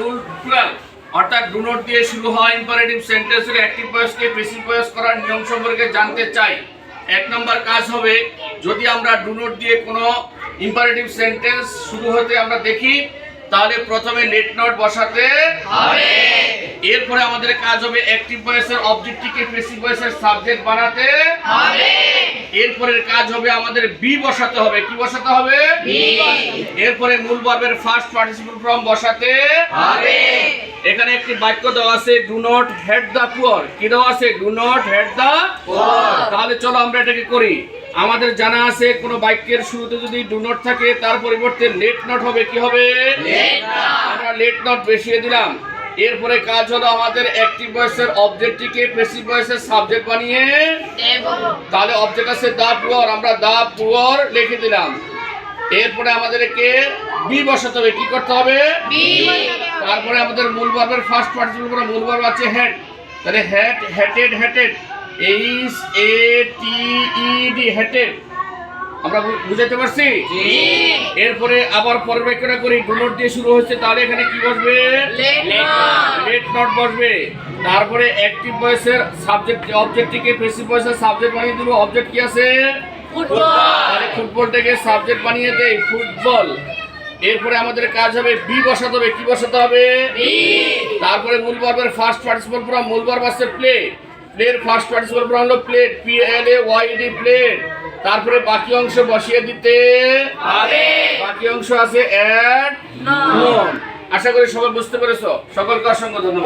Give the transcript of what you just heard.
Rule plural অর্থাৎ do not দিয়ে শুরু হয় ইম্পারেটিভ সেন্টেন্সের অ্যাক্টিভ ভয়েসকে প্যাসিভ ভয়েস করার নিয়ম সম্পর্কে জানতে চাই। এক নম্বর কাজ হবে, যদি আমরা ডু নট দিয়ে কোনো ইম্পারেটিভ সেন্টেন্স শুরু হতে আমরা দেখি, তাহলে প্রথমে লেট নট বসাতে হবে। এরপরে আমাদের কাজ হবে অ্যাক্টিভ ভয়েসের অবজেক্টটিকে প্যাসিভ ভয়েসের সাবজেক্ট বানাতে হবে। এরপরের কাজ হবে আমাদের বি বসাতে হবে। কি বসাতে হবে? বি। এরপরে মূল ভার্বের ফার্স্ট পার্টিসিপল ফর্ম বসাতে হবে। এখানে একটি বাক্য দেওয়া আছে, do not hate the poor. কি দেওয়া আছে? Do not hate the poor. তাহলে চলো আমরা এটাকে করি। আমাদের জানা আছে কোন বাক্যের শুরুতে যদি ডু নট থাকে তার পরিবর্তে লেট নট হবে। কি হবে? Let not. আমরা লেট নট বসিয়ে দিলাম। এরপরে কাজ হলো আমাদের অ্যাক্টিভ ভয়েসের অবজেক্টটিকে প্যাসিভ ভয়েসের সাবজেক্ট বানিয়ে দেব। তাহলে অবজেক্ট আছে দা পুয়ার, আমরা দা পুয়ার লিখে দিলাম। এরপরে আমাদেরকে বি বসাতে হবে। কি করতে হবে? বি। তারপরে আমাদের মূল ভার্বের ফার্স্ট পার্টিসিপল ফর্ম মূল ভার্ব আছে হেড। তাহলে head, hated, hated, H A T E D, hated. আমরা বুঝাতে পারছি? জি। এরপরে আবার পরের বাক্যটা করি, ডু নট দিয়ে শুরু হচ্ছে, তাহলে এখানে কি বসবে? লেট নট বসবে। তারপরে অ্যাক্টিভ ভয়েসের সাবজেক্ট অবজেক্টটিকে প্যাসিভ ভয়েসের সাবজেক্ট বানিয়ে দিব। অবজেক্ট কি আছে? ফুটবল। তাহলে ফুটবলটাকে সাবজেক্ট বানিয়ে দেই, ফুটবল। এরপরে আমাদের কাজ হবে বি বসাতে হবে। কি বসাতে হবে? বি। তারপরে মূল ভার্বের ফার্স্ট পার্টিসিপল ফর্ম মূল ভার্ব আছে প্লে। প্লের ফার্স্ট পার্টিসিপল ফর্ম হলো played, P L A Y D, played. তারপরে বাকি অংশ বসিয়ে দিতে হবে। বাকি অংশ আছে অ্যাড নট। আশা করি সবাই বুঝতে পেরেছো। সকলকে অসংখ্য ধন্যবাদ।